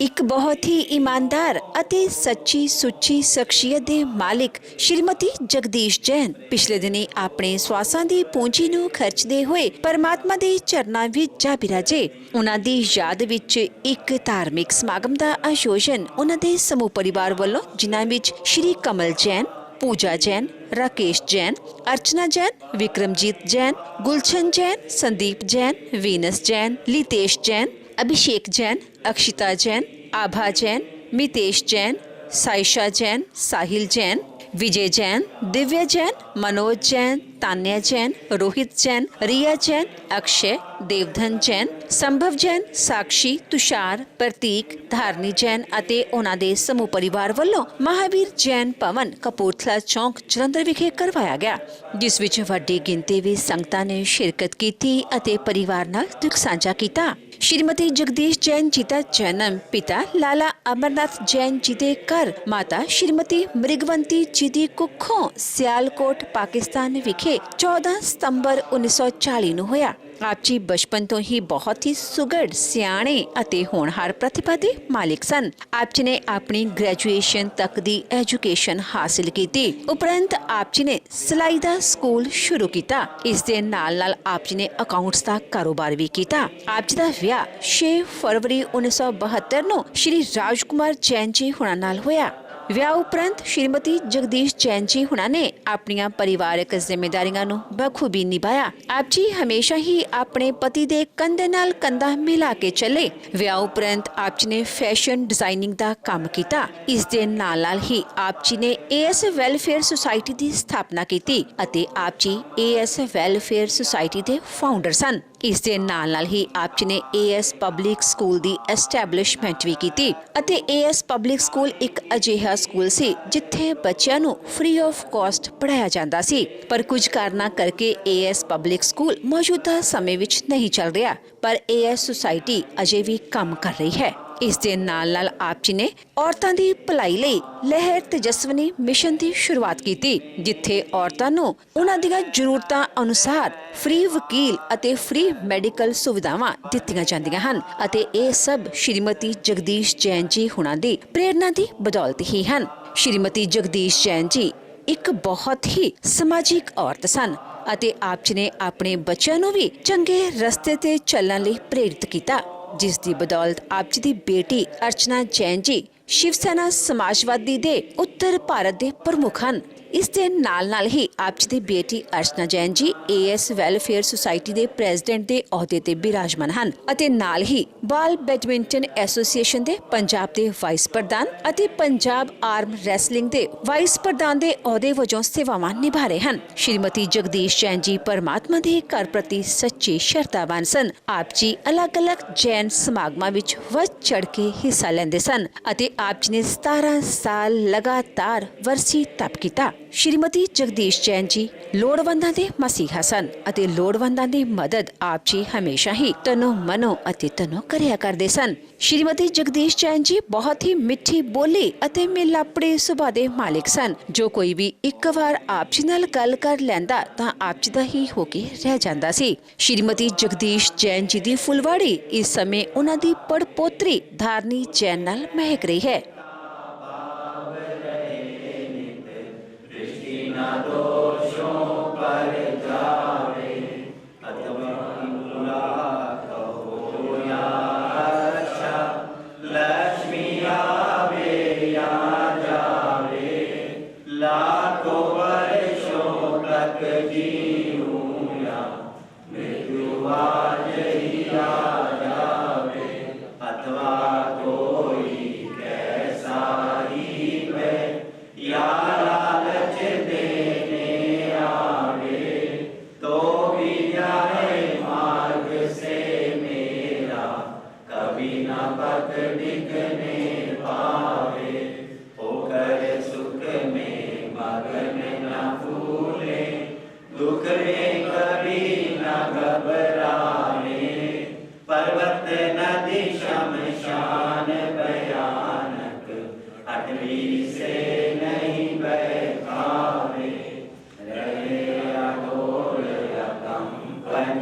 ਇੱਕ ਬਹੁਤ ਹੀ ਇਮਾਨਦਾਰ ਅਤੇ ਸੱਚੀ ਸੁੱਚੀ ਸ਼ਖਸੀਅਤ ਦੇ ਮਾਲਿਕ ਸ਼੍ਰੀਮਤੀ ਜਗਦੀਸ਼ ਜੈਨ ਪਿਛਲੇ ਦਿਨੀ ਆਪਣੇ ਸਵਾਸਾਂ ਦੀ ਪੂੰਜੀ ਨੂੰ ਖਰਚਦੇ ਹੋਏ ਪਰਮਾਤਮਾ ਦੇ ਚਰਨਾਂ ਵਿੱਚ ਜਾ ਬਿਰਾਜੇ। ਉਹਨਾਂ ਦੀ ਯਾਦ ਵਿੱਚ ਇੱਕ ਧਾਰਮਿਕ ਸਮਾਗਮ ਦਾ ਆਯੋਜਨ ਉਹਨਾਂ ਦੇ ਸਮੂਹ ਪਰਿਵਾਰ ਵੱਲੋਂ, ਜਿਨ੍ਹਾਂ ਵਿੱਚ ਸ਼੍ਰੀ ਕਮਲ ਜੈਨ, पूजा जैन, राकेश जैन, अर्चना जैन, विक्रमजीत जैन, गुलशन जैन, संदीप जैन, वीनस जैन, लितेश जैन, अभिषेक जैन, अक्षिता जैन, आभा जैन, मितेश जैन, साइशा जैन, साहिल जैन, विजय जैन, दिव्या जैन, मनोज जैन, तान्या जैन, रोहित जैन, रिया जैन, अक्षय, देवधन जैन, संभव जैन, साक्षी, तुषार, प्रतीक, धारनी जैन ਅਤੇ ਉਹਨਾਂ ਦੇ ਸਮੂਹ ਪਰਿਵਾਰ ਵੱਲੋਂ ਮਹਾਵੀਰ ਜੈਨ ਭਵਨ ਕਪੂਰਥਲਾ ਚੌਂਕ ਜਲੰਧਰ ਵਿਖੇ ਕਰਵਾਇਆ ਗਿਆ, ਜਿਸ ਵਿੱਚ ਵੱਡੀ ਗਿਣਤੀ ਵਿੱਚ ਸੰਗਤਾਂ ਨੇ ਸ਼ਿਰਕਤ ਕੀਤੀ ਅਤੇ ਪਰਿਵਾਰ ਨਾਲ ਦੁੱਖ ਸਾਂਝਾ ਕੀਤਾ। श्रीमती जगदीश जैन जी का जन्म पिता लाला अमरनाथ जैन जी के घर माता श्रीमती मृगवंती जी की कुखों सियालकोट पाकिस्तान विखे 14 सितंबर 1940 ਨੂੰ ਹੋਇਆ। ਆਪ ਜੀ ਬਚਪਨ ਤੋਂ ਹੀ ਬਹੁਤ ਹੀ ਸੁਗੜ, ਸਿਆਣੇ ਅਤੇ ਹੋਣਹਾਰ ਪ੍ਰਤਿਭਾ ਦੇ ਮਾਲਿਕ ਸਨ। ਆਪ ਜੀ ਨੇ ਆਪਣੀ ਗ੍ਰੈਜੂਏਸ਼ਨ ਤੱਕ ਦੀ ਐਜੂਕੇਸ਼ਨ ਹਾਸਿਲ ਕੀਤੀ। ਉਪਰੰਤ ਆਪ ਜੀ ਨੇ ਸਿਲਾਈ ਦਾ ਸਕੂਲ ਸ਼ੁਰੂ ਕੀਤਾ। ਇਸ ਦੇ ਨਾਲ ਆਪ ਜੀ ਨੇ ਅਕਾਊਂਟਸ ਦਾ ਕਾਰੋਬਾਰ ਵੀ ਕੀਤਾ। ਆਪ ਜੀ ਦਾ ਵਿਆਹ 6 ਫਰਵਰੀ 1972 ਨੂੰ ਸ਼੍ਰੀ ਰਾਜਕੁਮਾਰ ਜੈਨ ਜੀ ਹੁਣਾਂ ਨਾਲ ਹੋਇਆ। ਵਿਆਹ ਉਪਰੰਤ ਸ਼੍ਰੀਮਤੀ ਜਗਦੀਸ਼ ਜੈਨ ਜੀ ਹੁਣਾਂ ਨੇ ਆਪਣੀਆਂ ਪਰਿਵਾਰਕ ਜ਼ਿੰਮੇਵਾਰੀਆਂ ਨੂੰ ਬਖੂਬੀ ਨਿਭਾਇਆ। ਆਪ ਜੀ ਹਮੇਸ਼ਾ ਹੀ ਆਪਣੇ ਪਤੀ ਦੇ ਕੰਧੇ ਨਾਲ ਕੰਧਾ ਮਿਲਾ ਕੇ ਚੱਲੇ। ਵਿਆਹ ਉਪਰੰਤ ਆਪ ਜੀ ਨੇ ਫੈਸ਼ਨ ਡਿਜ਼ਾਈਨਿੰਗ ਦਾ ਕੰਮ ਕੀਤਾ। ਇਸ ਦੇ ਨਾਲ ਹੀ ਆਪ ਜੀ ਨੇ ਏਐਸ ਵੈਲਫੇਅਰ ਸੁਸਾਇਟੀ ਦੀ ਸਥਾਪਨਾ ਕੀਤੀ ਅਤੇ ਆਪ ਜੀ ਏਐਸ ਵੈਲਫੇਅਰ ਸੁਸਾਇਟੀ ਦੇ ਫਾਊਂਡਰ ਸਨ। ਇਸ ਦੇ ਨਾਲ ਹੀ ਆਪ ਜੀ ਨੇ ਏਐਸ ਪਬਲਿਕ ਸਕੂਲ ਦੀ ਐਸਟੈਬਲਿਸ਼ਮੈਂਟ ਵੀ ਕੀਤੀ ਅਤੇ ਏਐਸ ਪਬਲਿਕ ਸਕੂਲ ਇੱਕ ਅਜਿਹਾ ਸਕੂਲ ਸੀ ਜਿੱਥੇ ਬੱਚਿਆਂ ਨੂੰ ਫ੍ਰੀ ਆਫ ਕਾਸਟ ਪੜ੍ਹਾਇਆ ਜਾਂਦਾ ਸੀ। ਪਰ ਕੁਝ ਕਾਰਨਾਂ ਕਰਕੇ ਏਐਸ ਪਬਲਿਕ ਸਕੂਲ ਮੌਜੂਦਾ ਸਮੇਂ ਵਿੱਚ ਨਹੀਂ ਚੱਲ ਰਿਹਾ, ਪਰ ਏਐਸ ਸੁਸਾਇਟੀ ਅਜੇ ਵੀ ਕੰਮ ਕਰ ਰਹੀ ਹੈ। ਇਸ ਦੇ ਨਾਲ ਆਪ ਜੀ ਨੇ ਔਰਤਾਂ ਦੀ ਭਲਾਈ ਲਈ ਲਹਿਰ ਤੇਜਸਵਨੀ ਮਿਸ਼ਨ ਦੀ ਸ਼ੁਰੂਆਤ ਕੀਤੀ, ਜਿੱਥੇ ਔਰਤਾਂ ਨੂੰ ਉਹਨਾਂ ਦੀਆਂ ਜ਼ਰੂਰਤਾਂ ਅਨੁਸਾਰ ਫ੍ਰੀ ਵਕੀਲ ਅਤੇ ਫ੍ਰੀ ਮੈਡੀਕਲ ਸੁਵਿਧਾਵਾਂ ਦਿੱਤੀਆਂ ਜਾਂਦੀਆਂ ਹਨ ਅਤੇ ਇਹ ਸਭ ਸ਼੍ਰੀਮਤੀ ਜਗਦੀਸ਼ ਜੈਨ ਜੀ ਹੁਣਾਂ ਦੀ ਪ੍ਰੇਰਨਾ ਦੀ ਬਦੌਲਤ ਹੀ ਹਨ। ਸ਼੍ਰੀਮਤੀ ਜਗਦੀਸ਼ ਜੈਨ ਜੀ ਇੱਕ ਬਹੁਤ ਹੀ ਸਮਾਜਿਕ ਔਰਤ ਸਨ ਅਤੇ ਆਪ ਜੀ ਨੇ ਆਪਣੇ ਬੱਚਿਆਂ ਨੂੰ ਵੀ ਚੰਗੇ ਰਸਤੇ ਤੇ ਚੱਲਣ ਲਈ ਪ੍ਰੇਰਿਤ ਕੀਤਾ, ਜਿਸ ਦੀ ਬਦੌਲਤ ਆਪ ਜੀ ਦੀ ਬੇਟੀ ਅਰਚਨਾ ਜੈਨ ਜੀ ਸ਼ਿਵ ਸੈਨਾ ਸਮਾਜਵਾਦੀ ਦੇ ਉੱਤਰ ਭਾਰਤ ਦੇ ਪ੍ਰਮੁੱਖ ਹਨ। ਇਸ ਦੇ ਨਾਲ ਹੀ ਆਪ ਜੀ ਦੀ ਬੇਟੀ ਅਰਚਨਾ ਜੈਨ ਜੀ ਏਐਸ ਵੈਲਫੇਅਰ ਸੁਸਾਇਟੀ ਦੇ ਪ੍ਰੈਜ਼ੀਡੈਂਟ ਦੇ ਅਹੁਦੇ ਤੇ ਬਿਰਾਜਮਾਨ ਹਨ ਅਤੇ ਨਾਲ ਹੀ ਬਾਲ ਬੈਡਮਿੰਟਨ ਐਸੋਸੀਏਸ਼ਨ ਦੇ ਪੰਜਾਬ ਦੇ ਵਾਈਸ ਪ੍ਰਧਾਨ ਅਤੇ ਪੰਜਾਬ ਆਰਮ ਰੈਸਲਿੰਗ ਦੇ ਵਾਈਸ ਪ੍ਰਧਾਨ ਦੇ ਅਹੁਦੇ ਵਜੋਂ ਸੇਵਾਵਾਂ ਨਿਭਾ ਰਹੇ ਹਨ। ਸ਼੍ਰੀਮਤੀ ਜਗਦੀਸ਼ ਜੈਨ ਜੀ ਪਰਮਾਤਮਾ ਦੇ ਘਰ ਪ੍ਰਤੀ ਸੱਚੇ ਸ਼ਰਧਾਵਾਨ ਸਨ। ਆਪ ਜੀ ਅਲੱਗ-ਅਲੱਗ ਜੈਨ ਸਮਾਗਮਾਂ ਵਿੱਚ ਵੱਧ ਚੜ੍ਹ ਕੇ ਹਿੱਸਾ ਲੈਂਦੇ ਸਨ ਅਤੇ ਆਪ ਜੀ ਨੇ 17 ਸਾਲ ਲਗਾਤਾਰ ਵਰਸੀ ਤਪ ਕੀਤਾ। ਸ਼੍ਰੀਮਤੀ ਜਗਦੀਸ਼ ਜੈਨ ਜੀ ਲੋੜਵੰਦਾਂ ਦੇ ਮਸੀਹਾ ਸਨ ਅਤੇ ਲੋੜਵੰਦਾਂ ਦੀ ਮਦਦ ਆਪ ਜੀ ਹਮੇਸ਼ਾ ਹੀ ਤਨੋਂ ਮਨੋਂ ਅਤੇ ਤਨੋਂ ਕਰਿਆ ਕਰਦੇ ਸਨ। ਸ਼੍ਰੀਮਤੀ ਜਗਦੀਸ਼ ਜੈਨ ਜੀ ਬਹੁਤ ਹੀ ਮਿੱਠੀ ਬੋਲੀ ਅਤੇ ਮਿਲਾਪੜੇ ਸੁਭਾਅ ਦੇ ਮਾਲਿਕ ਸਨ। ਜੋ ਕੋਈ ਵੀ ਇੱਕ ਵਾਰ ਆਪ ਜੀ ਨਾਲ ਗੱਲ ਕਰ ਲੈਂਦਾ ਤਾਂ ਆਪ ਜੀ ਦਾ ਹੀ ਹੋ ਕੇ ਰਹਿ ਜਾਂਦਾ ਸੀ। ਸ਼੍ਰੀਮਤੀ ਜਗਦੀਸ਼ ਜੈਨ ਜੀ ਦੀ ਫੁਲਵਾੜੀ ਇਸ ਸਮੇਂ ਉਹਨਾਂ ਦੀ ਪੜਪੋਤਰੀ ਧਾਰਨੀ ਜੈਨ ਨਾਲ ਮਹਿਕ ਰਹੀ ਹੈ।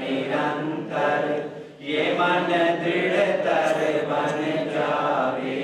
निरंतर ये मन दृढ़ तर बन जावे।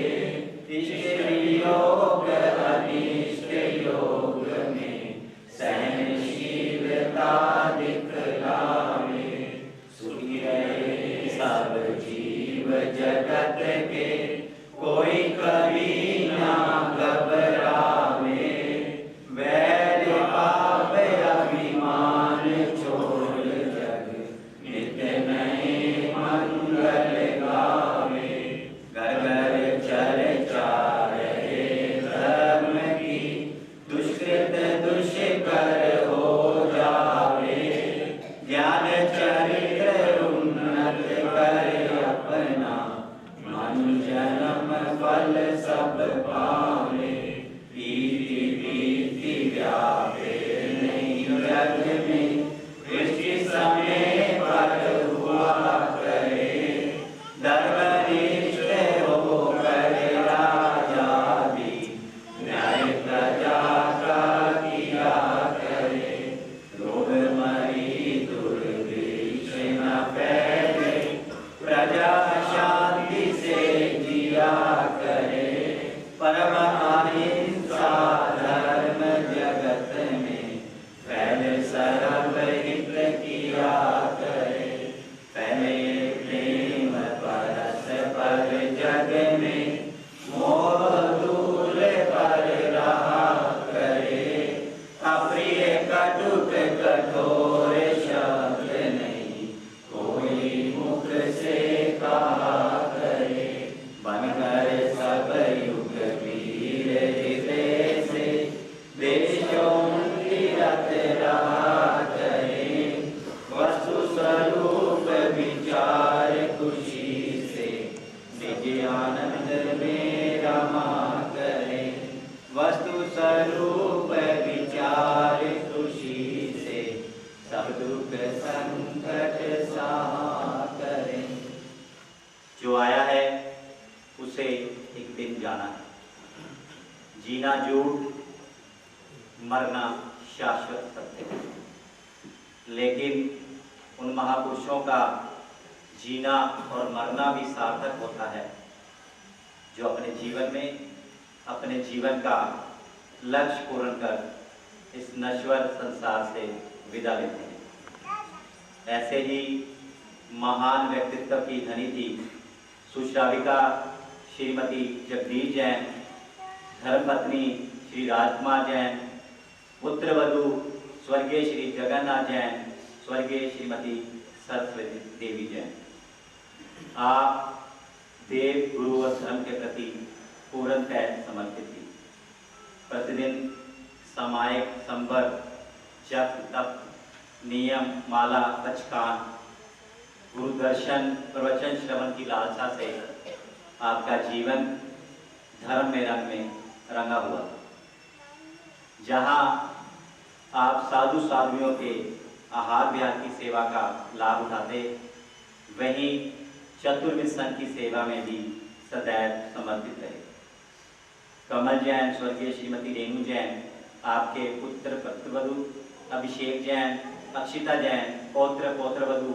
सब दुख संकट सहा करें। जो आया है उसे एक दिन जाना है। जीना झूठ, मरना शाश्वत सत्य है। लेकिन उन महापुरुषों का जीना और मरना भी सार्थक होता है जो अपने जीवन में अपने जीवन का लक्ष्य पूर्ण कर इस नश्वर संसार से विदा लेते हैं। ऐसे ही महान व्यक्तित्व की धनी थी सुश्राविका श्रीमती जगदीश जैन, धर्मपत्नी श्री राजकुमार जैन, पुत्रवधू स्वर्गीय श्री जगन्नाथ जैन, स्वर्गीय श्रीमती सरस्वती देवी जैन। आप देव, गुरु और धर्म के प्रति पूर्णतः समर्पित थी। प्रतिदिन सामायिक, संवर, जप, तप, नियम, माला, पचकान, गुरु दर्शन, प्रवचन श्रवण की लालसा से आपका जीवन धर्म में रंग में रंगा हुआ। जहाँ आप साधु साधुओं के आहार विहार की सेवा का लाभ उठाते, वहीं चतुर्विद संघ की सेवा में भी सदैव समर्पित रहे। कमल जैन, स्वर्गीय श्रीमती रेणु जैन, आपके पुत्र पुत्रवधू अभिषेक जैन, अक्षिता जैन, पौत्र पौत्रवधू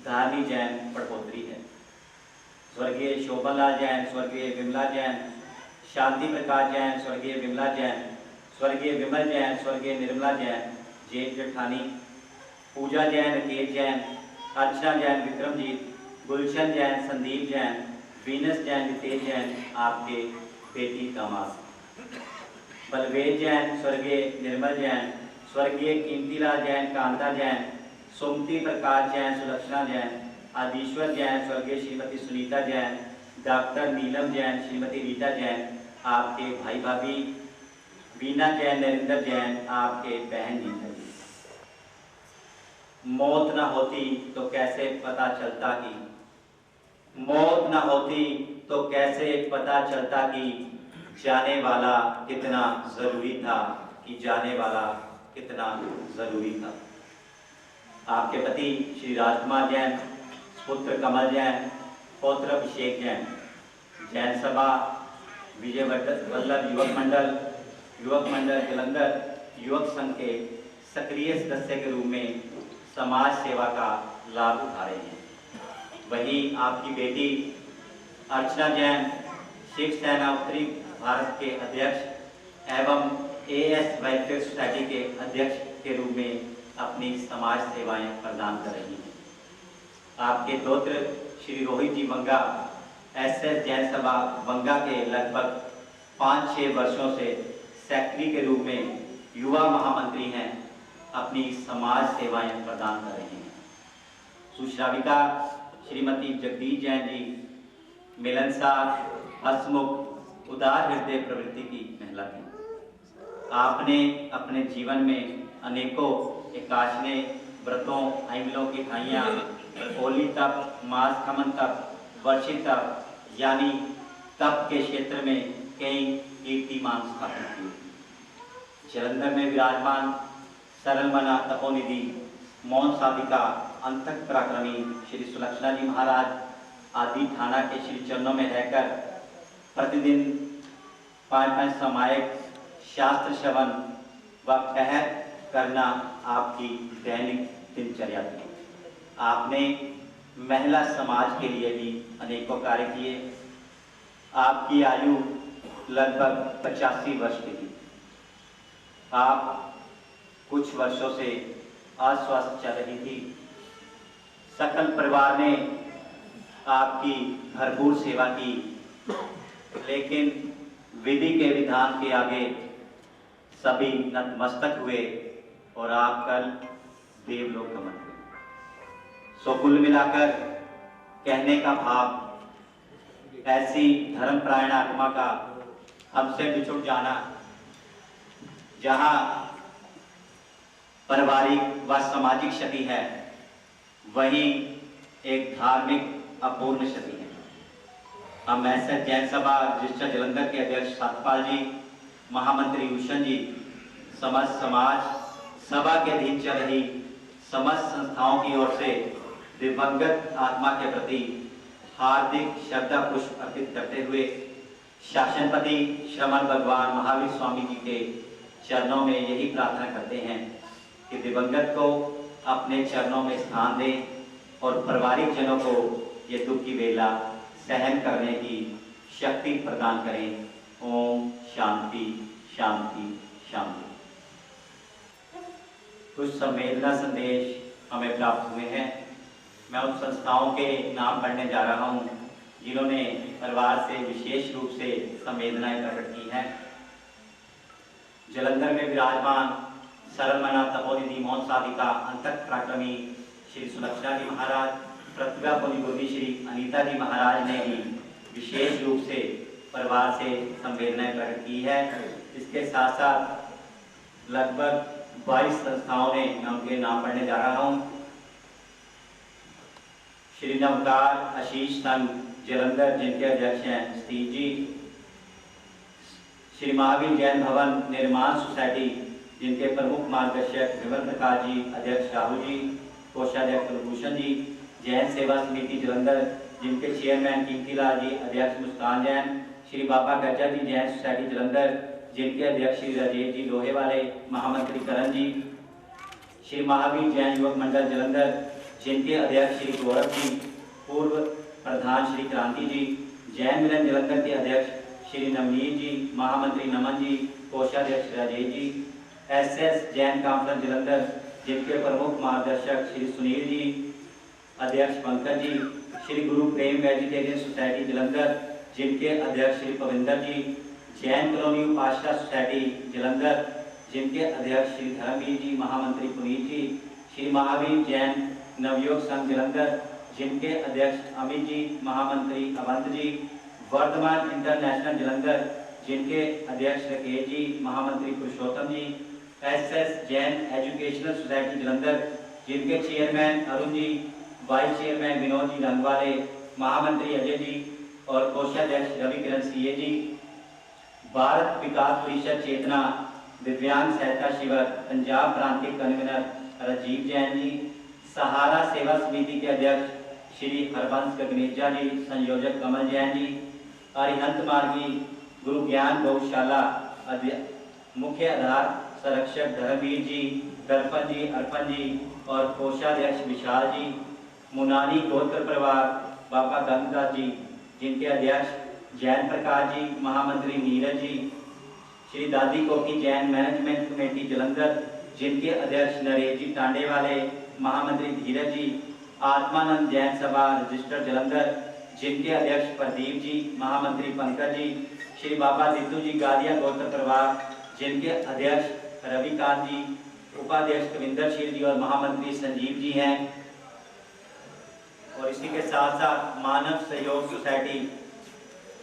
धारणी जैन पड़पोत्री है। स्वर्गीय शोभनलाल जैन, स्वर्गीय विमला जैन, शांति प्रकाश जैन, स्वर्गीय विमला जैन, स्वर्गीय विमल जैन, स्वर्गीय निर्मला जैन, जेठ जेठानी, पूजा जैन, केत जैन, अर्चना जैन, विक्रमजीत, गुलशन जैन, संदीप जैन, वीनस जैन, वितेज जैन, आपके बेटी दामाद, बलवेज जैन, स्वर्गीय निर्मल जैन, स्वर्गीय कीमतीलाल जैन, कांता जैन, सुमति प्रकाश जैन, सुलक्षणा जैन, आदिश्वर जैन, स्वर्गीय श्रीमती सुनीता जैन, डॉक्टर नीलम जैन, श्रीमती रीता जैन, आपके भाई भाभी बीना जैन, नरेंद्र जैन, आपके बहन नीता जी। मौत न होती तो कैसे पता चलता कि मौत न होती तो कैसे पता चलता कि जाने वाला कितना जरूरी था, कि जाने वाला कितना जरूरी था। आपके पति श्री राजकुमार जैन, पुत्र कमल जैन, पौत्र अभिषेक जैन, जैन सभा विजय वल्लभ युवक मंडल जलंधर युवक संघ के सक्रिय सदस्य के रूप में समाज सेवा का लाभ उठा रहे हैं। वहीं आपकी बेटी अर्चना जैन, सिख सेना उत्तरी भारत के अध्यक्ष एवं AS वेलफेयर सोसाइटी के अध्यक्ष के रूप में अपनी समाज सेवाएं प्रदान कर रही हैं। आपके दोत्र श्री रोहित जी बंगा, SS जैन सभा बंगा के लगभग 5-6 वर्षों से सेक्रेटरी के रूप में युवा महामंत्री हैं, अपनी समाज सेवाएं प्रदान कर रहे हैं। सुश्राविका श्रीमती जगदीश जैन जी मिलनसार, हंसमुख, उदार हृदय प्रवृत्ति की महिला थी। आपने अपने जीवन में अनेकों एकादशने, व्रतों, आइमलों की ठाइयाँ, होली तप, मास खमन तप, वर्षी तप यानी तप के क्षेत्र में कई कीर्तिमान स्थापित किए। जलंधर में विराजमान सरल मना तपोनिधि, मौन साधिका, अंतक पराक्रमी श्री सुलक्षणा जी महाराज आदि थाना के श्री चरणों में रहकर प्रतिदिन 5-5 सामायिक शास्त्र श्रवण व पहर करना आपकी दैनिक दिनचर्या थी। आपने महिला समाज के लिए भी अनेकों कार्य किए। आपकी आयु लगभग 85 वर्ष की थी। आप कुछ वर्षों से अस्वस्थ चल रही थी। सकल परिवार ने आपकी भरपूर सेवा की, लेकिन विधि के विधान के आगे सभी नतमस्तक हुए और आप कल देवलोक गमन हुए। सो कुल मिलाकर कहने का भाव, ऐसी धर्मपरायण आत्मा का हमसे बिछुड़ जाना, जहाँ पारिवारिक व सामाजिक क्षति है, वहीं एक धार्मिक अपूर्ण क्षति है। हम ऐसे जैन सभा रजिस्टर जलंधर के अध्यक्ष सतपाल जी, महामंत्री भूषण जी, समस्त समाज सभा के अधीन चल रही समस्त संस्थाओं की ओर से दिवंगत आत्मा के प्रति हार्दिक श्रद्धा पुष्प अर्पित करते हुए शासनपति श्रमण भगवान महावीर स्वामी जी के चरणों में यही प्रार्थना करते हैं कि दिवंगत को अपने चरणों में स्थान दें और पारिवारिक जनों को ये दुख की वेला सहन करने की शक्ति प्रदान करें। ओम शांति शांति शांति। कुछ संवेदना संदेश हमें प्राप्त हुए हैं। मैं उन संस्थाओं के नाम पढ़ने जा रहा हूँ जिन्होंने परिवार से विशेष रूप से संवेदनाएं प्रकट की हैं। जलंधर में विराजमान सरलमना तपोनिधि मौन साधिका अंतक पराक्रमी श्री सुलक्षणा जी महाराज, प्रतिभा पुण्यभूमि श्री अनीता जी महाराज ने भी विशेष रूप से परिवार से संवेदनाएं प्रकट की है। इसके साथ साथ लगभग 22 संस्थाओं ने, मैं उनके नाम पढ़ने जा रहा हूँ। श्री नवकार आशीष संघ जलंधर जिनके अध्यक्ष हैं स्टीव जी, श्री महावीर जैन भवन निर्माण सोसाइटी जिनके प्रमुख मार्गदर्शक विमल प्रकाश जी, अध्यक्ष राहुल जी, कोषाध्यक्ष कुलभूषण जी, जैन सेवा समिति जलंधर जिनके चेयरमैन कीमतीलाल जी, अध्यक्ष मुस्कान जैन, श्री बाबा गज्जा जी जैन सोसाइटी जलंधर जिनके अध्यक्ष श्री राजेश जी लोहेवाले, महामंत्री करण जी, श्री महावीर जैन युवक मंडल जलंधर जिनके अध्यक्ष श्री गौरव जी, पूर्व प्रधान श्री क्रांति जी, जैन मिलन जलंधर के अध्यक्ष श्री नवनीत जी, महामंत्री नमन जी, कोषाध्यक्ष राजेश जी, एसएस जैन कॉन्फ्रेंस जलंधर जिनके प्रमुख मार्गदर्शक श्री सुनील जी, अध्यक्ष पंकज जी, श्री गुरु प्रेम वेजिटेरियन सोसाइटी जलंधर जिनके अध्यक्ष श्री पविंदर जी, जैन कॉलोनी उपासना सोसाइटी जलंधर जिनके अध्यक्ष श्री धर्मवीर जी, महामंत्री पुनीत जी, श्री महावीर जैन नवयुवक संघ जलंधर जिनके अध्यक्ष अमित जी, महामंत्री अवंत जी, वर्धमान इंटरनेशनल जलंधर जिनके अध्यक्ष राकेश जी, महामंत्री Purushottam ji, SS Jain educational society Jalandhar जिनके chairman Arun ji, vice chairman Vinod ji Rangwale, महामंत्री अजय जी और कोषाध्यक्ष रवि किरण सीए जी, भारत विकास परिषद चेतना दिव्यांग सहायता शिविर पंजाब प्रांतीय कन्वीनर राजीव जैन जी, सहारा सेवा समिति के अध्यक्ष श्री हरबंस गगनेजा जी, संयोजक कमल जैन जी, अरिहंत मार्गी गुरु ज्ञान गौशाला मुख्य आधार संरक्षक धर्मवीर जी, दर्पण जी, अर्पण जी और कोषाध्यक्ष विशाल जी, मुनानी गोत्र परिवार बाबा गंगदास जी जिनके अध्यक्ष जैन प्रकाश जी, महामंत्री नीरज जी, श्री दादी कोठी जैन मैनेजमेंट कमेटी जलंधर जिनके अध्यक्ष नरेश जी टांडे वाले, महामंत्री धीरज जी, आत्मानंद जैन सभा रजिस्टर जलंधर जिनके अध्यक्ष प्रदीप जी, महामंत्री पंकज जी, श्री बाबा दित्तू जी गादिया गोत्र परिवार जिनके अध्यक्ष रविकांत जी, उपाध्यक्ष कविंदरशील जी और महामंत्री संजीव जी हैं। और इसी के साथ साथ मानव सहयोग सोसाइटी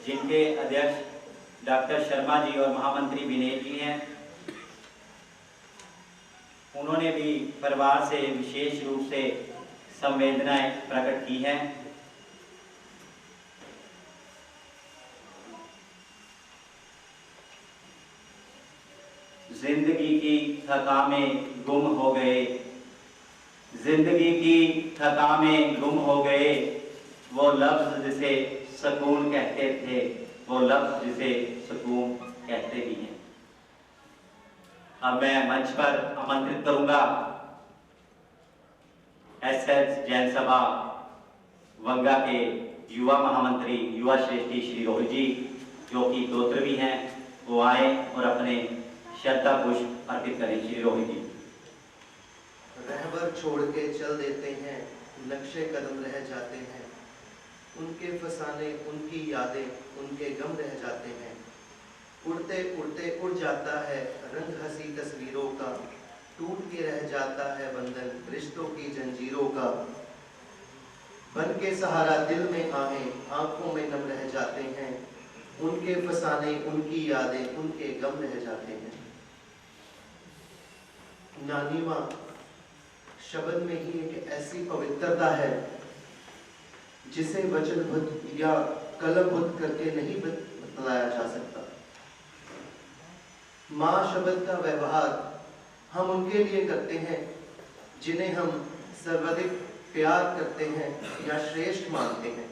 जिनके अध्यक्ष डॉक्टर शर्मा जी और महामंत्री विनय जी हैं। उन्होंने भी परिवार से विशेष रूप से संवेदनाएं प्रकट की हैं। जिंदगी की थकामें गुम हो गए, जिंदगी की थकामें गुम हो गए, वो लफ्ज जिसे सुकून कहते थे, वो लफ्ज जिसे सुकून कहते भी हैं। अब मैं मंच पर आमंत्रित करूंगा एसएस जैन सभा वंगा के युवा महामंत्री युवा श्रेष्ठी श्री रोहित जी जो कि गोत्र भी हैं, वो आए और अपने श्रद्धा पुष्प अर्पित करें। श्री रोहित जी। रहबर छोड़ के चल देते हैं, नक्शे कदम रह जाते हैं, उनके फसाने उनकी यादें उनके गम रह जाते हैं, उड़ते उड़ते उड़ जाता है रंग हंसी तस्वीरों का, टूट के रह जाता है बंधन रिश्तों की जंजीरों का, बन के सहारा दिल में आए आंखों में नम रह जाते हैं, उनके फसाने उनकी यादें उनके गम रह जाते हैं। नानी माँ शब्द में ही एक ऐसी पवित्रता है जिसे वचनबद्ध या कलमबद्ध करके नहीं बतलाया जा सकता। माँ शब्द का व्यवहार हम उनके लिए करते हैं जिन्हें हम सर्वाधिक प्यार करते हैं या श्रेष्ठ मानते हैं।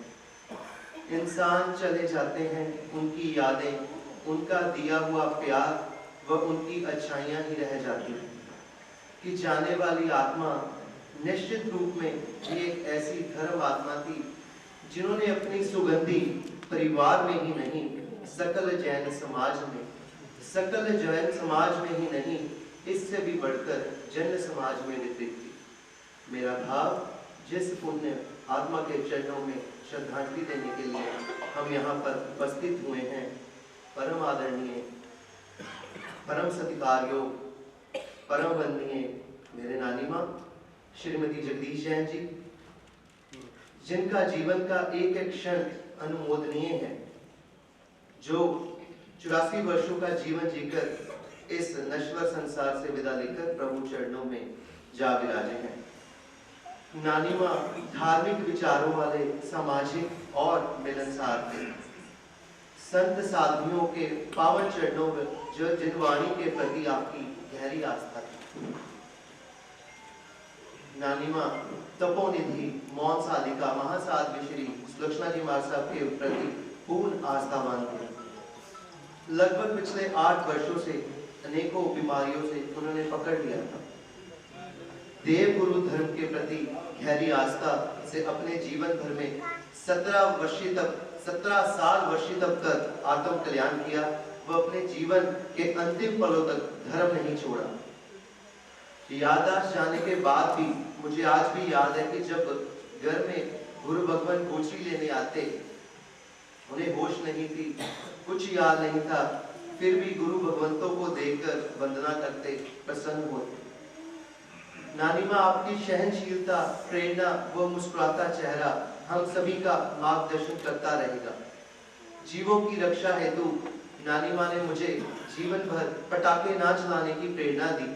इंसान चले जाते हैं, उनकी यादें, उनका दिया हुआ प्यार व उनकी अच्छाइयाँ ही रह जाती हैं। कि जाने वाली आत्मा निश्चित रूप में भी एक ऐसी धर्म आत्मा थी जिन्होंने अपनी सुगंधी परिवार में ही नहीं, सकल जैन समाज में ही नहीं, इससे भी बढ़कर जन समाज में वितरित की। मेरा भाव, जिस पुण्य आत्मा के चरणों में श्रद्धांजलि देने के लिए हम यहाँ पर उपस्थित हुए हैं, परम आदरणीय, परम सत्कार योग, परम वंदनीय मेरे नानी माँ श्रीमती जगदीश जैन जी, जिनका जीवन का एक एक क्षण अनुमोदनीय है, जो 84 वर्षों का जीवन जीकर इस नश्वर संसार से विदा लेकर प्रभु चरणों में जा विराजे हैं। नानी माँ धार्मिक विचारों वाले, सामाजिक और मिलनसार थे। संत साधुओं के पावन चरणों में जो जिनवाणी के प्रति आपकी गहरी आस्था थी। नानी माँ तपोनिधि, मौन साधिका, महासाध्वी श्री सुलक्षणा जी महाराज साहब के प्रति पूर्ण आस्थावान थे। लगभग पिछले 8 वर्षों से अनेकों बीमारियों से उन्होंने पकड़ लिया था। देव गुरु धर्म के प्रति गहरी आस्था से अपने जीवन भर में 17 साल वर्षी तक कर आत्म कल्याण किया। वह अपने जीवन के अंतिम पलों तक धर्म नहीं छोड़ा। याददाश्त जाने के बाद भी मुझे आज भी याद है कि जब घर में गुरु भगवान गोची लेने आते, उन्हें होश नहीं थी, कुछ याद नहीं था, फिर भी गुरु भगवंतों को देखकर वंदना करते, प्रसन्न होते। नानी माँ आपकी सहनशीलता, प्रेरणा व मुस्कुराता चेहरा हम सभी का मार्गदर्शन करता रहेगा। जीवों की रक्षा हेतु नानी माँ ने मुझे जीवन भर पटाखे ना चलाने की प्रेरणा दी।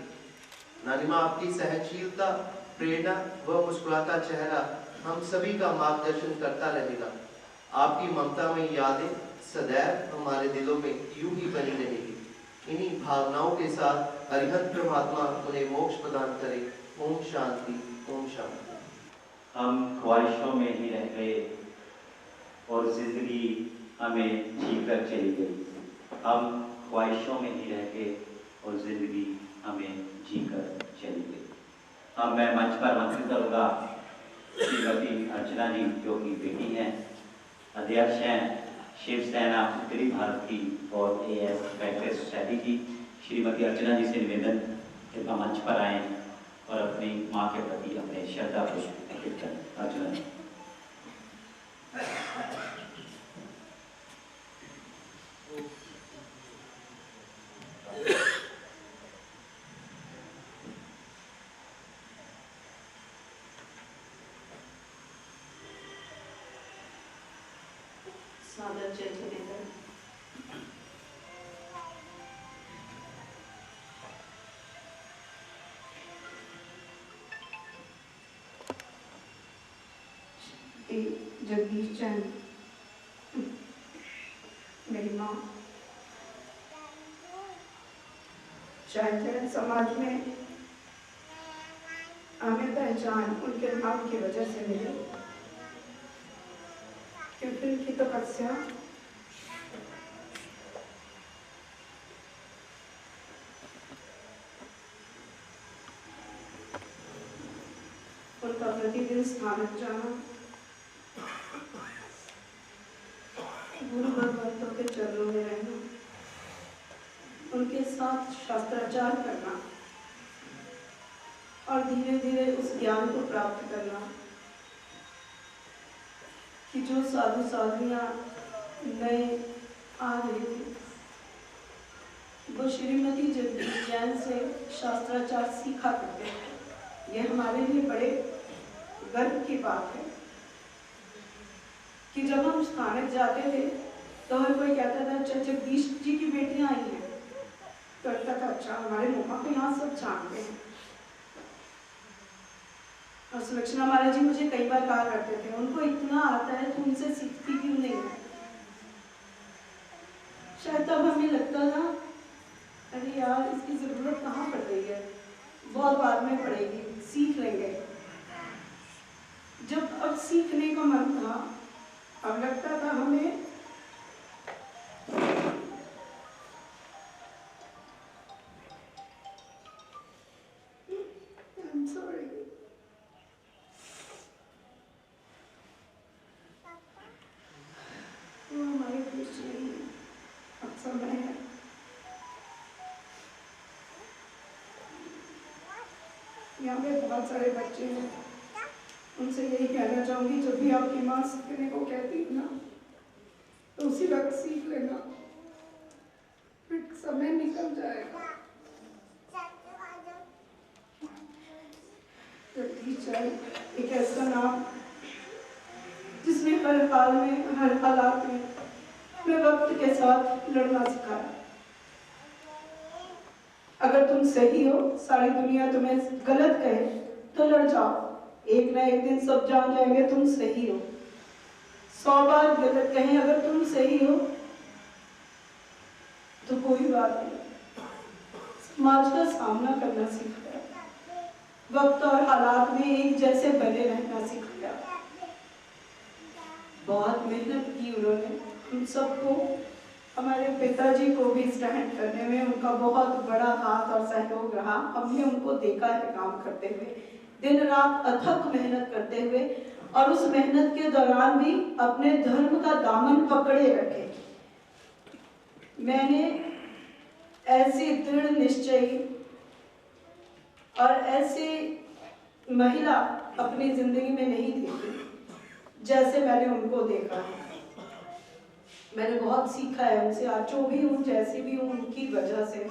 नानी माँ आपकी सहनशीलता, प्रेरणा व मुस्कुराता चेहरा हम सभी का मार्गदर्शन करता रहेगा। आपकी ममता में यादें सदैव हमारे दिलों में यूं ही बनी रहेगी। इन्हीं भावनाओं के साथ अरिहंत परमात्मा उन्हें मोक्ष प्रदान करे। ओम शांति, ओम शांति। हम ख्वाहिशों में ही रह गए और जिंदगी हमें जीकर चली गई। हम ख्वाहिशों में ही रह गए और जिंदगी हमें जीकर चली गई। अब मैं मंच पर आमंत्रित करूँगा श्रीमती अर्चना जी, जो कि बेटी हैं, अध्यक्ष हैं शिवसेना उत्तरी भारत की और AS वेलफेयर सोसाइटी की। श्रीमती अर्चना जी से निवेदन कृपया मंच पर आएँ और अपनी माँ के प्रति अपने श्रद्धा पुष्प अर्पित करें। अर्चना जी। सादर जय जिनेंद्र। जगदीश जैन मेरी माँ। शायद जैन समाज में हमें पहचान उनके नाम की वजह से मिली, क्योंकि उनकी तपस्या उनका प्रतिदिन स्नान जाना, गुरु भगवंतों के चरणों में रहना, उनके साथ शास्त्राचार करना और धीरे धीरे उस ज्ञान को प्राप्त करना कि जो साधु साधुयाँ नए आ रहे थे, वो श्रीमती जगदीश जैन से शास्त्राचार सीखा करते थे। ये हमारे लिए बड़े गर्व की बात है कि जब हम स्थानक जाते थे तो हर कोई कहता था, अच्छा जगदीश जी की बेटियाँ आई हैं, तो लगता था अच्छा हमारे मम्मा को यहाँ सब जानते हैं। और सुलक्षणा महाराज जी मुझे कई बार कहा करते थे, उनको इतना आता है तो उनसे सीखती क्यों नहीं है। शायद तब हमें लगता था अरे यार इसकी जरूरत कहाँ पड़ रही है, बहुत बाद में पड़ेगी, सीख लेंगे। जब अब सीखने का मन था, अब लगता था हमें I'm sorry. वो हमारे बीच नहीं है, अब समय है। यहाँ पे बहुत सारे बच्चे हैं, उनसे यही कहना चाहूँगी, जब भी आपकी माँ सीखने को कहती है ना, तो उसी वक्त सीख लेना, फिर समय निकल जाएगा। जगदीश जैन एक ऐसा नाम जिसने हर हाल में, हर हालात में अपने वक्त के साथ लड़ना सिखाया। अगर तुम सही हो, सारी दुनिया तुम्हें गलत कहे तो लड़ जाओ, एक ना एक दिन सब जान जाएंगे तुम सही हो। 100 बार गलत कहें, अगर तुम सही हो तो कोई बात नहीं। समाज का सामना करना सिखाया, वक्त और हालात में एक जैसे बने रहना सिखाया। बहुत मेहनत की उन्होंने, हम सबको, हमारे पिताजी को भी स्टैंड करने में उनका बहुत बड़ा हाथ और सहयोग रहा। हमने उनको देखा है काम करते हुए, दिन रात अथक मेहनत करते हुए, और उस मेहनत के दौरान भी अपने धर्म का दामन पकड़े रखे। मैंने ऐसी दृढ़ निश्चयी और ऐसी महिला अपनी जिंदगी में नहीं देखी जैसे मैंने उनको देखा है। मैंने बहुत सीखा है उनसे, आज जो भी हूँ, जैसी भी हूँ, उनकी वजह से।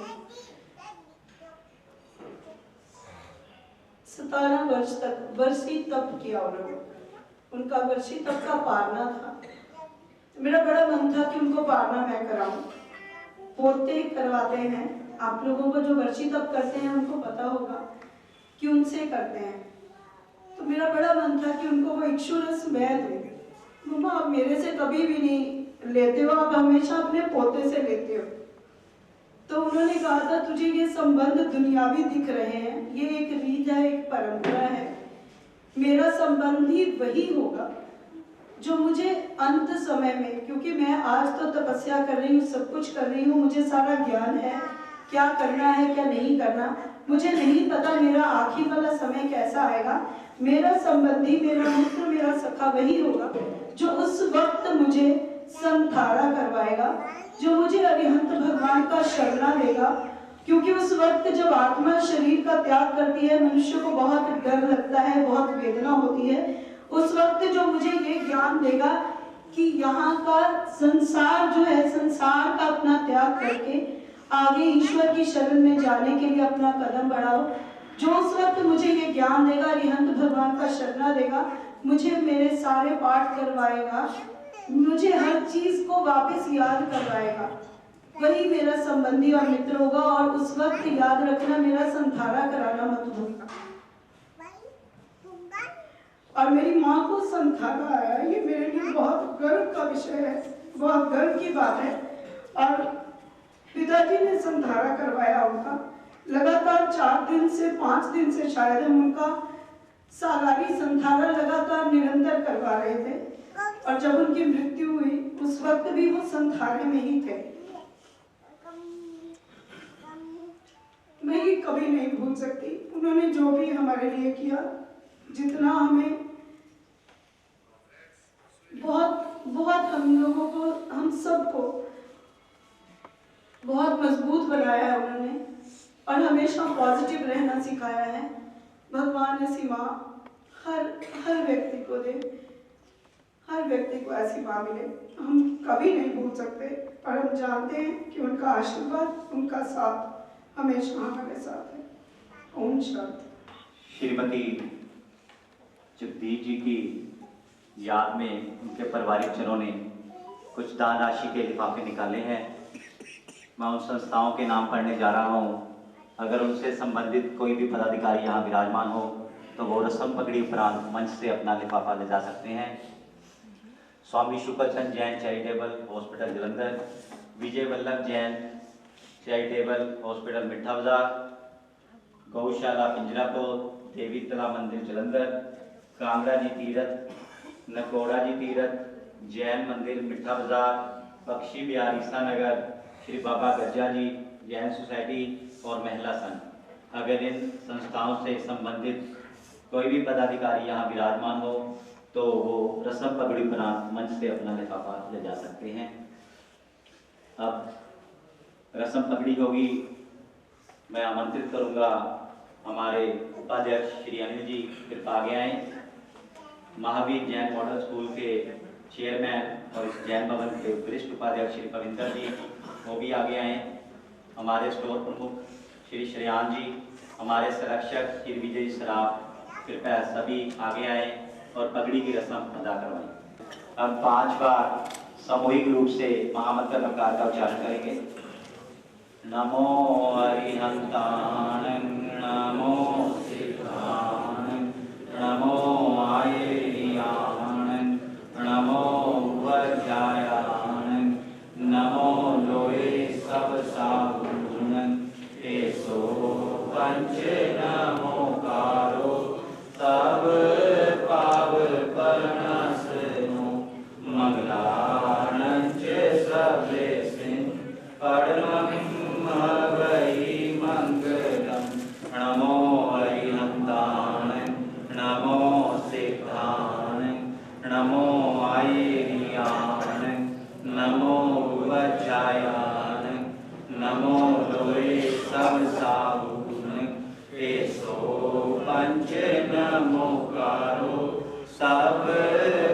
17 वर्ष तक वर्षी तप किया उन्होंने, उनका वर्षी तप का पारना था। मेरा बड़ा मन था कि उनको पारना मैं कराऊं। पोते करवाते हैं, आप लोगों को जो वर्षी तप करते हैं उनको पता होगा कि उनसे करते हैं। तो मेरा बड़ा मन था कि उनको वो इक्षुरस मैं दूं। मम्मा, आप मेरे से कभी भी नहीं लेते हो, आप हमेशा अपने पोते से लेते हो। तो उन्होंने कहा था, तुझे ये संबंध दुनियावी दिख रहे हैं, ये एक रीत है, एक परंपरा है, मेरा संबंध ही वही होगा जो मुझे अंत समय में, क्योंकि मैं आज तो तपस्या कर रही हूँ, सब कुछ कर रही हूँ, मुझे सारा ज्ञान है क्या करना है क्या नहीं करना, मुझे नहीं पता मेरा आखिर वाला समय कैसा आएगा। मेरा संबंधी, मेरा मित्र, मेरा सखा वही होगा जो उस वक्त मुझे संधारा करवाएगा, जो मुझे अरिहंत भगवान का शरणा देगा। क्योंकि उस वक्त जब आत्मा शरीर का त्याग करती है, मनुष्य को बहुत डर लगता है, बहुत वेदना होती है। उस वक्त जो मुझे ये ज्ञान देगा कि यहाँ का संसार जो है, संसार का अपना त्याग करके आगे ईश्वर की शरण में जाने के लिए अपना कदम बढ़ाओ, जो उस वक्त मुझे ये ज्ञान देगा, अरिहंत भगवान का शरणा देगा, मुझे मेरे सारे पाठ करवाएगा, मुझे हर चीज को वापस याद करवाएगा, वही मेरा संबंधी और मित्र होगा। और उस वक्त याद रखना, मेरा संधारा कराना मत भूलना। और मेरी माँ को संधारा आया, ये मेरे लिए बहुत गर्व का विषय है, बहुत गर्व की बात है। और पिताजी ने संधारा करवाया उनका, लगातार 4 दिन से 5 दिन से शायद हम उनका सालारी संधारा लगातार निरंतर करवा रहे थे। और जब उनकी मृत्यु हुई, उस वक्त भी वो संधारे में ही थे। मैं ये कभी नहीं भूल सकती, उन्होंने जो भी हमारे लिए किया, जितना हमें बहुत हम लोगों को, हम सबको बहुत मजबूत बनाया है उन्होंने, और हमेशा पॉजिटिव रहना सिखाया है। भगवान ऐसी माँ हर व्यक्ति को दे, हर व्यक्ति को ऐसी माँ मिले, हम कभी नहीं भूल सकते। और हम जानते हैं कि उनका आशीर्वाद, उनका साथ हमेशा हमारे साथ है। ओम शांति। श्रीमती जगदीश जी की याद में उनके पारिवारिक जनों ने कुछ दान राशि के लिफाफे निकाले हैं। मैं उन संस्थाओं के नाम पढ़ने जा रहा हूँ। अगर उनसे संबंधित कोई भी पदाधिकारी यहाँ विराजमान हो तो वो रस्म पकड़ी उपरांत मंच से अपना लिफाफा ले जा सकते हैं। स्वामी शुक्लचंद Jain charitable hospital Jalandhar, Vijay Vallabh Jain charitable hospital मिठा बाजार, गौशाला पिंजरापुर, देवी तला मंदिर जलंधर, कांगड़ा जी तीरथ, नकोड़ा जी तीरथ, जैन मंदिर मिठा बाजार, बख्शी बिहार ईसानगर, श्री बाबा गज्जा जी जैन सोसाइटी और महिला संघ। अगर इन संस्थाओं से संबंधित कोई भी पदाधिकारी यहाँ विराजमान हो तो वो रस्म पगड़ी उपरांत मंच से अपना लिफाफा ले जा सकते हैं। अब रस्म पगड़ी होगी। मैं आमंत्रित करूंगा हमारे उपाध्यक्ष श्री अनिल जी, कृपया आगे आए। महावीर जैन मॉडल स्कूल के चेयरमैन और इस जैन भवन के वरिष्ठ उपाध्यक्ष श्री पविंदर जी, वो भी आगे आए। हमारे स्टोर प्रमुख श्री श्रेयान जी, हमारे संरक्षक श्री विजय सराफ, कृपया सभी आगे आए और पगड़ी की रस्म अदा करवाएं। हम 5 बार सामूहिक रूप से महामंत्र नमकार का उच्चारण करेंगे। नमो अरिहंताणं, नमो सिद्धाणं, नमो आयेयाणं, नमो वज्रायाणं, नमो लोये सब सागुणं, एसो पंच नमोकारो सब पाव परनासनो, मंगलाणं च सबलेसिं परमं वै मंगलम। नमो अरिहंताणं, नमो सिद्धाणं, नमो आयेयाणं, नमो वज्रायाणं, नमो लोये सब सागुणं, एसो पंच नमोकारो सब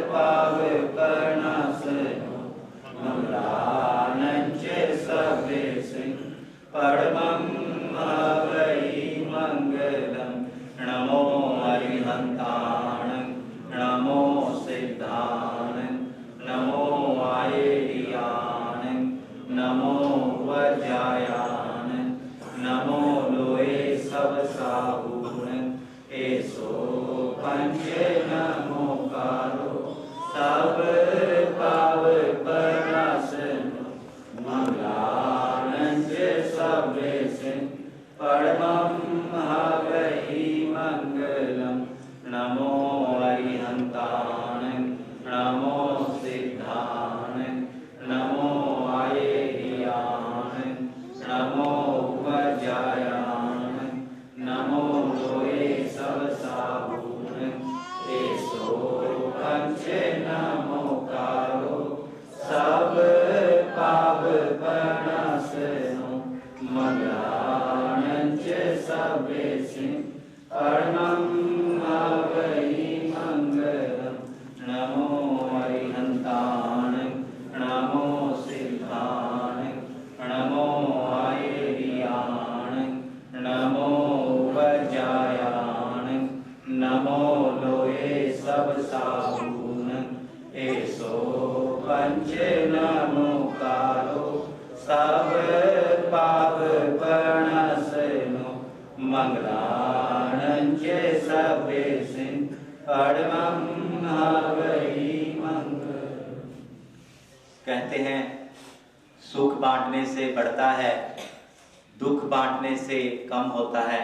पाव परनासनो, मंगलाणं च सबलेसिं परमं वै मंगलम। नमो अरिहंताणं, नमो सिद्धाणं, नमो आयेयाणं, नमो वज्रायाणं, नमो लोये सब सागुणं, एसो पंच नमोकारो सब पाव परनासनो, मंगलाणं च सबलेसिं परमं वै मंगलम। नमो अरिहंताणं, नमो सिद्धाणं, नमो आयेयाणं, नमो वज्रायाणं, नमो लोये सब सागुणं, एसो पंच नमोकारो सब पाव परनासनो, मंगलाणं च सबलेसिं परमं वै मंगलम। नमो अरिहंताणं, नमो सिद्धाणं, नमो आयेयाणं, नमो वज्रायाणं, नमो लोये सब सागुणं, एसो पंच नमोकारो सब पाव परनासनो, मंगलाणं च सबलेसिं परमं वै मंगलम। कहते हैं सुख बांटने से बढ़ता है, दुख बांटने से कम होता है।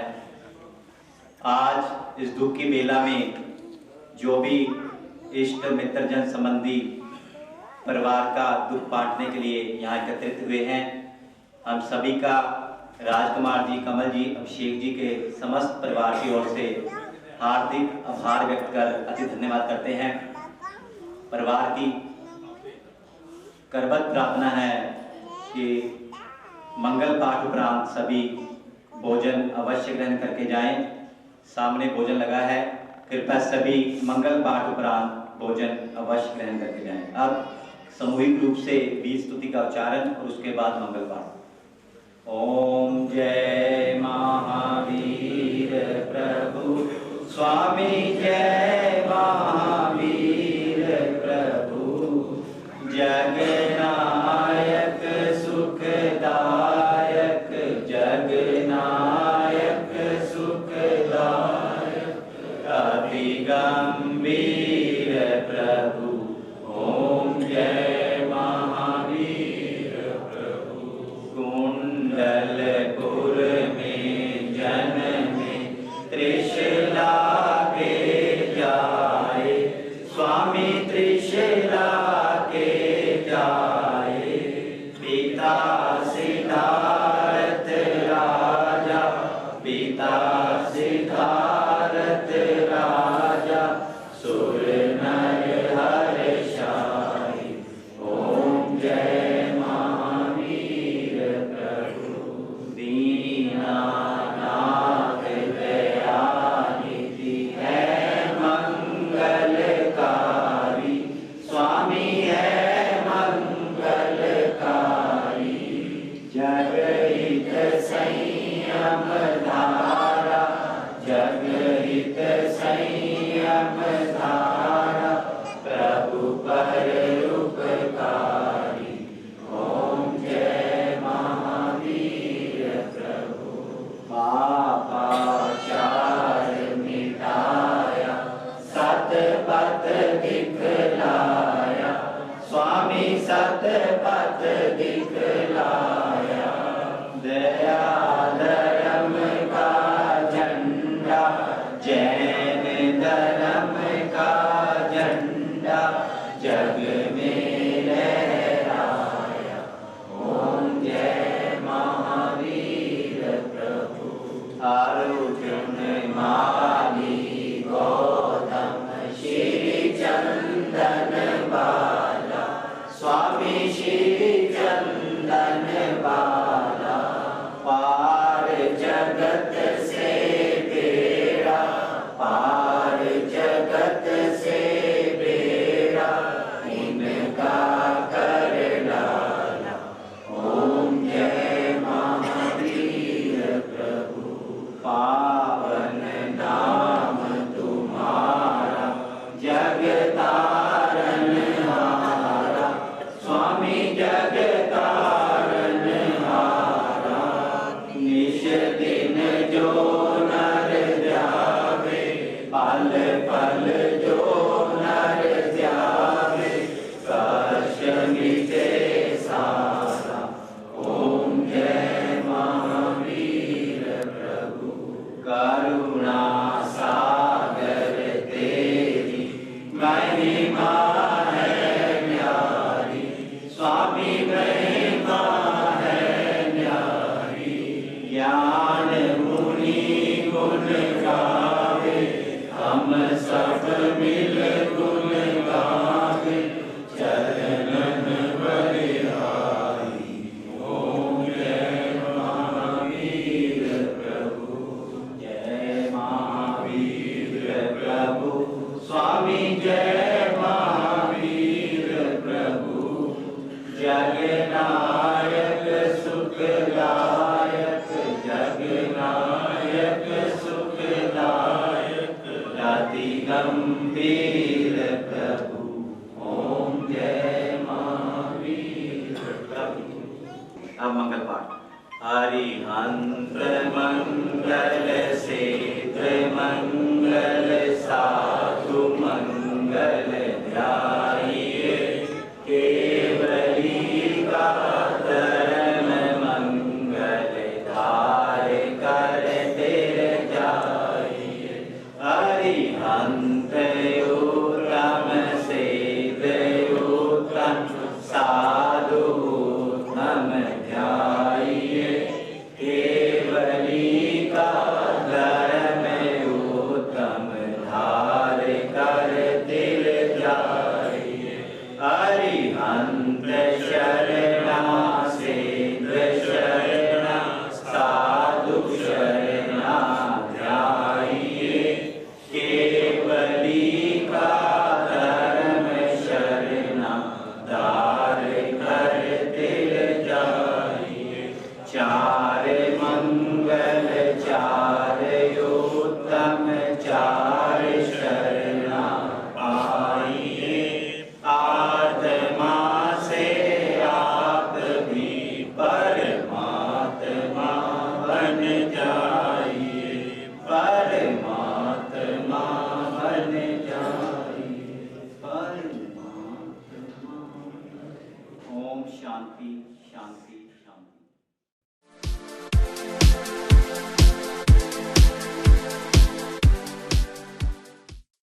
आज इस दुख की बेला में जो भी इष्ट मित्र जन संबंधी परिवार का दुख बांटने के लिए यहाँ एकत्रित हुए हैं, हम सभी का राजकुमार जी, कमल जी, अभिषेक जी के समस्त परिवार की ओर से हार्दिक आभार व्यक्त कर अति धन्यवाद करते हैं। परिवार की करबद्ध प्रार्थना है कि मंगल पाठ उपरांत सभी भोजन अवश्य ग्रहण करके जाएं। सामने भोजन लगा है, कृपया सभी मंगल पाठ उपरांत भोजन अवश्य ग्रहण करके जाएं। अब सामूहिक रूप से बीज स्तुति का उच्चारण और उसके बाद मंगल पाठ। ओम जय महावीर प्रभु स्वामी, जय महावीर प्रभु, जगनायक सुखदायक, जगनायक सुखदायक, अति गंभीर प्रभु। ओम जय महावीर प्रभु। कुंडलपुर में जन्मे त्रिशला सुर नर हर्षाई। ओम जय महावीर प्रभु दीनानाथ दयानिधि है मंगलकारी। स्वामी है मंगलकारी। जगहित संयम धारा, जगहित संयम धारा, प्रभु पर उपकारी। ओम जय महावीर प्रभु। पापाचार मिटाया, सतपथ दिखलाया। स्वामी सतपथ दिखलाया। दया धर्म का झंडा, जैन धर्म का झंडा, जग में लहराया। ओम जय महावीर प्रभु। अर्जुन माली गौतम श्री चंदन बाला। स्वामी श्री चंदन बाला। पार जगत से बेड़ा, पार जगत से बेड़ा, इनका कर डाला। ओम जय महावीर प्रभु। पावन नाम तुम्हारा, जग तारन हारा। स्वामी जग तारन हारा। निश दिन जो नर ध्यावे, पल पल जो नर ध्यावे, कष्ट मिटे सारा। ओम जय महावीर प्रभु। करुणा सागर तेरी, महिमा है न्यारी। स्वामी महिमा है न्यारी। ज्ञान मुनि गुण गावे, हम सब मिल गुण गावे। चरणन बलिहारी। ओम जय महावीर प्रभु। जय महावीर प्रभु। स्वामी जय महावीर प्रभु। जगनायक सुखदायक, जगनायक सुखदायक, राति गंभीर प्रभु। ओम जय महावीर प्रभु। अब मंगल पाठ। हरिहंत मंगल सेत्र मंगल साधु मंगल ध्याये। केवली का धर्म मंगल धार करते जाइए। हरिहंत उत्तम सेव्य उत्तम साधु उत्तम ध्याइए। केवली का धर्म उत्तम धार करते जाइए। हरिहंत शरणा सेव्य शरणा साधु शरणा ध्याइए। केवली का धर्म शरणा धार करते जाइए। चार मंगल चार उत्तम चार शरणा आइए। आत्मा से आप भी परमात्मा बन जाइए। परमात्मा बन जाइए। परमात्मा। ओम शांति शांति।